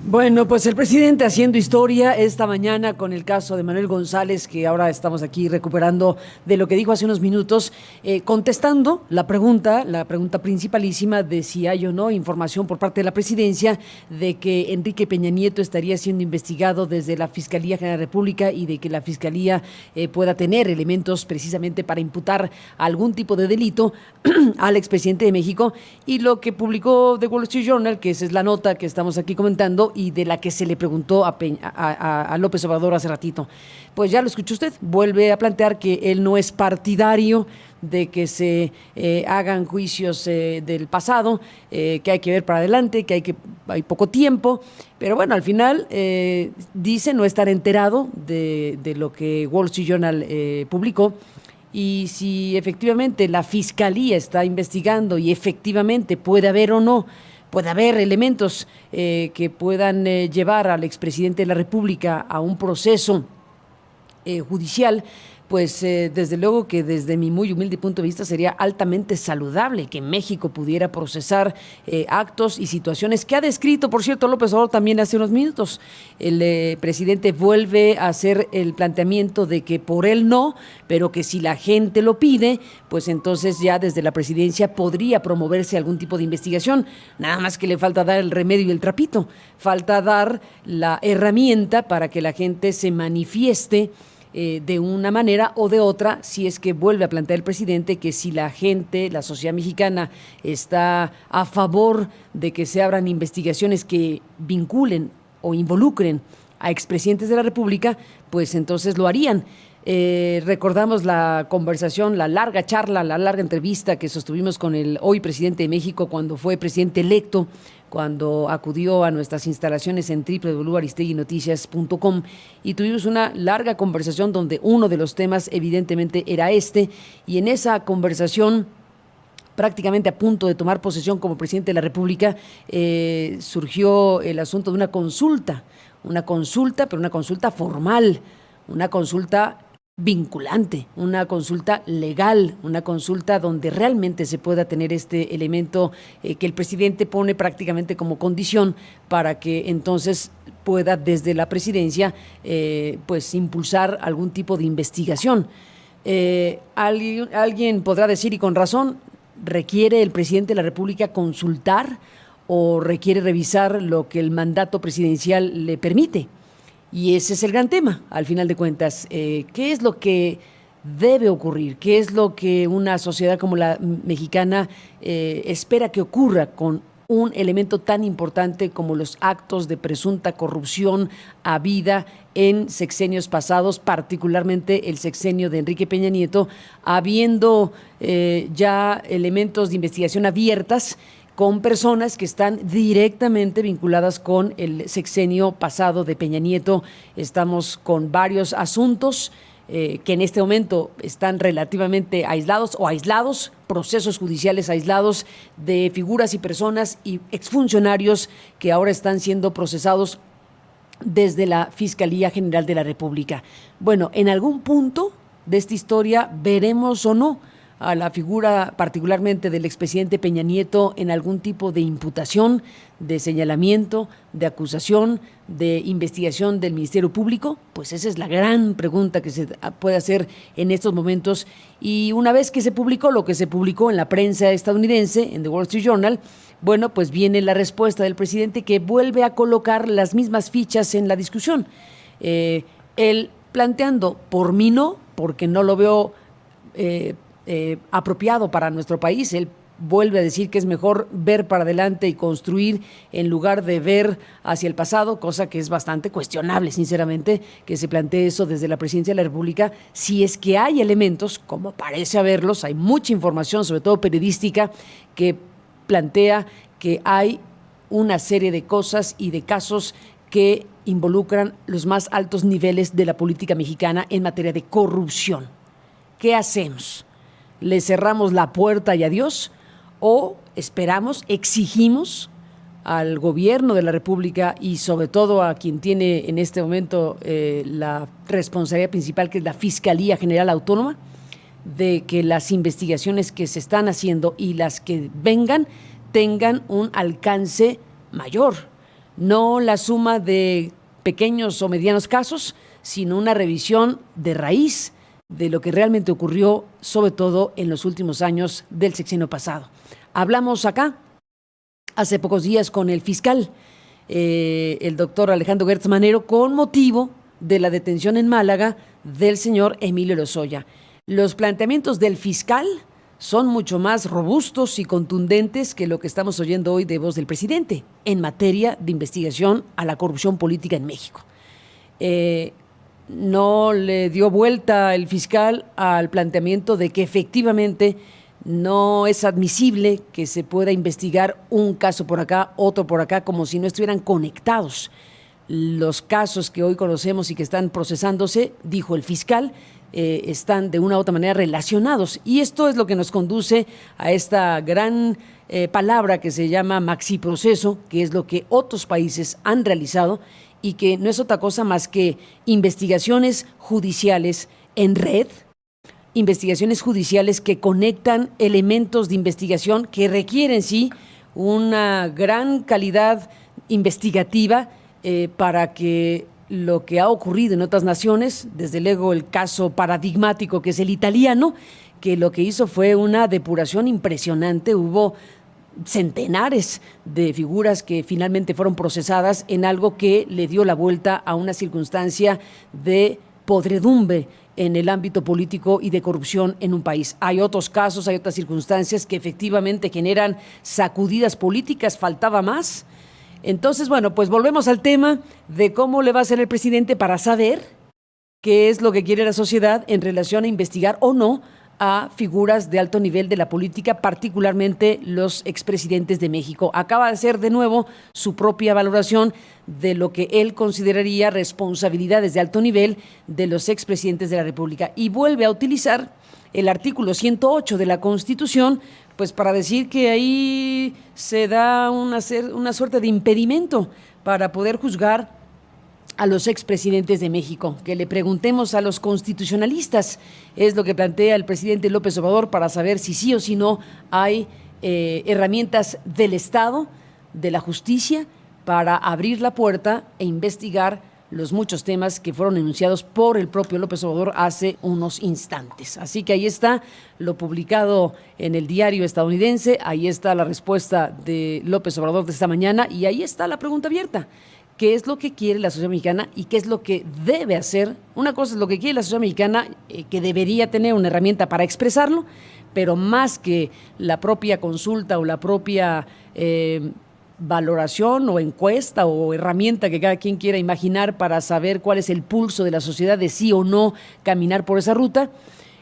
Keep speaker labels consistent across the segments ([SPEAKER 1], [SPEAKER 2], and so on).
[SPEAKER 1] Bueno, pues el presidente haciendo historia esta mañana con el caso de Manuel González, que ahora estamos aquí recuperando de lo que dijo hace unos minutos, contestando la pregunta principalísima de si hay o no información por parte de la presidencia de que Enrique Peña Nieto estaría siendo investigado desde la Fiscalía General de la República y de que la Fiscalía pueda tener elementos precisamente para imputar algún tipo de delito al expresidente de México, y lo que publicó The Wall Street Journal, que esa es la nota que estamos aquí comentando y de la que se le preguntó a López Obrador hace ratito. Pues ya lo escuchó usted, vuelve a plantear que él no es partidario de que se hagan juicios del pasado, que hay que ver para adelante, hay poco tiempo, pero bueno, al final dice no estar enterado de lo que Wall Street Journal publicó. Y si efectivamente la Fiscalía está investigando y efectivamente puede haber o no, puede haber elementos que puedan llevar al expresidente de la República a un proceso judicial, pues desde luego que desde mi muy humilde punto de vista sería altamente saludable que México pudiera procesar actos y situaciones que ha descrito, por cierto, López Obrador también hace unos minutos. El presidente vuelve a hacer el planteamiento de que por él no, pero que si la gente lo pide, pues entonces ya desde la presidencia podría promoverse algún tipo de investigación. Nada más que le falta dar el remedio y el trapito, falta dar la herramienta para que la gente se manifieste de una manera o de otra, si es que vuelve a plantear el presidente que si la gente, la sociedad mexicana está a favor de que se abran investigaciones que vinculen o involucren a expresidentes de la República, pues entonces lo harían. Recordamos la conversación, la larga charla, la larga entrevista que sostuvimos con el hoy presidente de México cuando fue presidente electo, cuando acudió a nuestras instalaciones en www.aristeguinoticias.com, y tuvimos una larga conversación donde uno de los temas evidentemente era este, y en esa conversación, prácticamente a punto de tomar posesión como presidente de la República, surgió el asunto de una consulta, pero una consulta formal, una consulta vinculante, una consulta legal, una consulta donde realmente se pueda tener este elemento que el presidente pone prácticamente como condición para que entonces pueda desde la presidencia pues impulsar algún tipo de investigación. Alguien podrá decir, y con razón, ¿requiere el presidente de la República consultar o requiere revisar lo que el mandato presidencial le permite? Y ese es el gran tema, al final de cuentas. ¿Qué es lo que debe ocurrir? ¿Qué es lo que una sociedad como la mexicana espera que ocurra con un elemento tan importante como los actos de presunta corrupción habida en sexenios pasados, particularmente el sexenio de Enrique Peña Nieto, habiendo ya elementos de investigación abiertas con personas que están directamente vinculadas con el sexenio pasado de Peña Nieto? Estamos con varios asuntos que en este momento están relativamente aislados, procesos judiciales aislados de figuras y personas y exfuncionarios que ahora están siendo procesados desde la Fiscalía General de la República. Bueno, en algún punto de esta historia veremos o no a la figura particularmente del expresidente Peña Nieto en algún tipo de imputación, de señalamiento, de acusación, de investigación del Ministerio Público. Pues esa es la gran pregunta que se puede hacer en estos momentos. Y una vez que se publicó lo que se publicó en la prensa estadounidense, en The Wall Street Journal, bueno, pues viene la respuesta del presidente, que vuelve a colocar las mismas fichas en la discusión. Él planteando, por mí no, porque no lo veo apropiado para nuestro país. Él vuelve a decir que es mejor ver para adelante y construir en lugar de ver hacia el pasado, cosa que es bastante cuestionable, sinceramente, que se plantee eso desde la presidencia de la República, si es que hay elementos, como parece haberlos. Hay mucha información, sobre todo periodística, que plantea que hay una serie de cosas y de casos que involucran los más altos niveles de la política mexicana en materia de corrupción. ¿Qué hacemos? ¿Le cerramos la puerta y adiós? ¿O esperamos, exigimos al gobierno de la República y sobre todo a quien tiene en este momento la responsabilidad principal, que es la Fiscalía General Autónoma, de que las investigaciones que se están haciendo y las que vengan tengan un alcance mayor? no la suma de pequeños o medianos casos, sino una revisión de raíz de lo que realmente ocurrió, sobre todo en los últimos años del sexenio pasado. Hablamos acá hace pocos días con el fiscal, el doctor Alejandro Gertz Manero, con motivo de la detención en Málaga del señor Emilio Lozoya. Los planteamientos del fiscal son mucho más robustos y contundentes que lo que estamos oyendo hoy de voz del presidente en materia de investigación a la corrupción política en México. No le dio vuelta el fiscal al planteamiento de que efectivamente no es admisible que se pueda investigar un caso por acá, otro por acá, como si no estuvieran conectados. Los casos que hoy conocemos y que están procesándose, dijo el fiscal, están de una u otra manera relacionados. Y esto es lo que nos conduce a esta gran palabra que se llama maxiproceso, que es lo que otros países han realizado y que no es otra cosa más que investigaciones judiciales en red, investigaciones judiciales que conectan elementos de investigación que requieren, sí, una gran calidad investigativa para que lo que ha ocurrido en otras naciones, desde luego el caso paradigmático que es el italiano, que lo que hizo fue una depuración impresionante, hubo centenares de figuras que finalmente fueron procesadas en algo que le dio la vuelta a una circunstancia de podredumbre en el ámbito político y de corrupción en un país. Hay otros casos, hay otras circunstancias que efectivamente generan sacudidas políticas, faltaba más. Entonces, bueno, pues volvemos al tema de cómo le va a hacer el presidente para saber qué es lo que quiere la sociedad en relación a investigar o no a figuras de alto nivel de la política, particularmente los expresidentes de México. Acaba de hacer de nuevo su propia valoración de lo que él consideraría responsabilidades de alto nivel de los expresidentes de la República y vuelve a utilizar el artículo 108 de la Constitución, pues para decir que ahí se da una suerte de impedimento para poder juzgar a los expresidentes de México. Que le preguntemos a los constitucionalistas, es lo que plantea el presidente López Obrador, para saber si sí o si no hay herramientas del Estado, de la justicia, para abrir la puerta e investigar los muchos temas que fueron enunciados por el propio López Obrador hace unos instantes. Así que ahí está lo publicado en el diario estadounidense, ahí está la respuesta de López Obrador de esta mañana y ahí está la pregunta abierta. ¿Qué es lo que quiere la sociedad mexicana y qué es lo que debe hacer? Una cosa es lo que quiere la sociedad mexicana, que debería tener una herramienta para expresarlo, pero más que la propia consulta o la propia valoración o encuesta o herramienta que cada quien quiera imaginar para saber cuál es el pulso de la sociedad de sí o no caminar por esa ruta,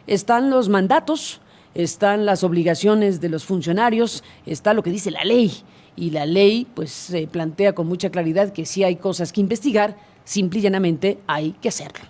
[SPEAKER 1] están los mandatos, están las obligaciones de los funcionarios, está lo que dice la ley. Y la ley pues plantea con mucha claridad que si hay cosas que investigar, simple y llanamente hay que hacerlo.